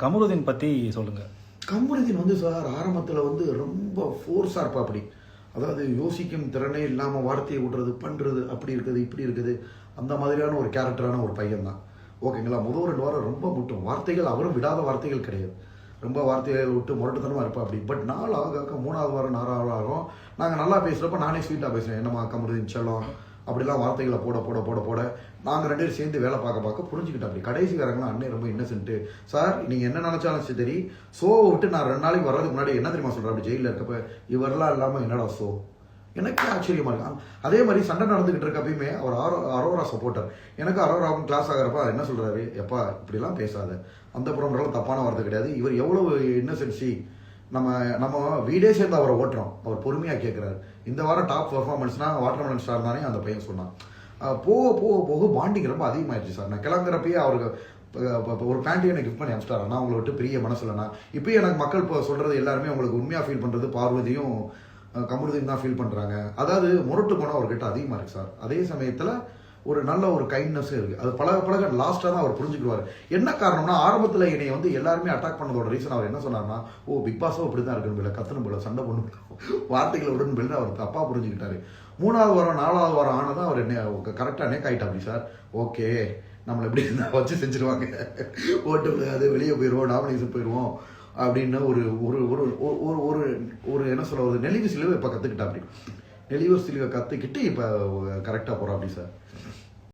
கமருதீன் பற்றி சொல்லுங்கள். கமருதீன் வந்து சார் ஆரம்பத்தில் வந்து ரொம்ப ஃபோர்ஸாக இருப்பா. அப்படி அதாவது யோசிக்கும் திறனே இல்லாமல் வார்த்தையை விடுறது பண்ணுறது அப்படி இருக்குது இப்படி இருக்குது அந்த மாதிரியான ஒரு கேரக்டரான ஒரு பையன் தான். ஓகேங்களா. முதல் 2 வாரம் ரொம்ப முட்டும் வார்த்தைகள் அவரும் விடாத வார்த்தைகள் கிடையாது. ரொம்ப வார்த்தைகள் விட்டு முரட்டுத்தனமாக இருப்பா அப்படி. பட் நாள் ஆக 3வது வாரம் 4வது வாரம் நாங்கள் நல்லா பேசுகிறப்ப நானே ஸ்வீட்டாக பேசுகிறேன். என்னம்மா கமருதீன் செல்லம் அப்படிலாம் வார்த்தைகளை போட போட போட போட நாங்கள் 2 பேரும் சேர்ந்து வேலை பார்க்க புரிஞ்சுக்கிட்டோம். அப்படி கடைசி காரங்களாம் அண்ணே ரொம்ப இன்னசென்ட்டு சார், நீங்கள் என்ன நினச்சாலும் சரி ஷோவை விட்டு நான் 2 நாளைக்கு வர்றதுக்கு முன்னாடி என்ன தெரியுமா சொல்கிறேன், அப்படி ஜெயிலில் இருக்கப்ப இவரெல்லாம் இல்லாமல் என்னடா ஷோ, எனக்கே ஆச்சரியமா இருக்கு. அதே மாதிரி சண்டை நடந்துகிட்டு இருக்கப்பயுமே அவர் அரோரா சப்போர்ட்டர். எனக்கு அரோராவும் கிளாஸ் ஆகிறப்ப என்ன சொல்றாரு, எப்பா இப்படிலாம் பேசாத, அந்த புறம்லாம் தப்பான வார்த்தை கிடையாது, இவர் எவ்வளவு இன்னசென்சி, நம்ம வீடே சேர்ந்து அவரை ஓட்டுறோம், அவர் பொறுமையாக கேட்குறாரு. இந்த வாரம் டாப் பர்ஃபார்மன்ஸ்னா வாட்டர்மெலன் ஸ்டார் தானே அந்த பையன் சொன்னான். போக போக போக பாண்டிங் ரொம்ப அதிகமாகிடுச்சு சார். நான் கிளம்புறப்பயே அவருக்கு ஒரு பேண்ட்டையும் எனக்கு கிஃப்ட் பண்ணி அனுப்பிச்சிட்டாரு. நான் உங்களை விட்டு பெரிய மனசு இல்லைண்ணா. இப்போயும் எனக்கு மக்கள் இப்போ சொல்கிறது எல்லாருமே உங்களுக்கு உண்மையாக ஃபீல் பண்ணுறது பார்வதியும் கமருதீன் தான் ஃபீல் பண்ணுறாங்க. அதாவது முரட்டு போனால் அவர்கிட்ட அதிகமாக இருக்குது சார். அதே சமயத்தில் ஒரு நல்ல ஒரு கைண்ட்னஸும் இருக்குது. அது பழக லாஸ்ட்டாக தான் அவர் புரிஞ்சுக்குவார். என்ன காரணம்னா ஆரம்பத்தில் என்னை வந்து எல்லாருமே அட்டாக் பண்ணதோட ரீசன் அவர் என்ன சொன்னார்னா, ஓ பிக் பாஸும் அப்படி தான் இருக்கணும், இல்லை கத்தணும் போல சண்டை பண்ணணும் வார்த்தைகளை விடணும் போல அவர் தப்பாக புரிஞ்சுக்கிட்டாரு. 3வது வாரம் 4வது வாரம் ஆனதான் அவர் என்ன கரெக்டாக நேக் ஆகிட்டா. அப்படி சார் ஓகே நம்மளை எப்படி வச்சு செஞ்சுருவாங்க, ஓட்டு விழுகாது, வெளியே போயிடுவோம், நாமினேஷன் போயிடுவோம் அப்படின்னு ஒரு ஒரு ஒரு ஒரு ஒரு என்ன சொல்ல ஒரு நெளிவு சிலுவை இப்போ கற்றுக்கிட்டா. அப்படி நெளிவு சிலுவை கற்றுக்கிட்டு இப்போ கரெக்டாக போகிறோம் அப்படி சார்.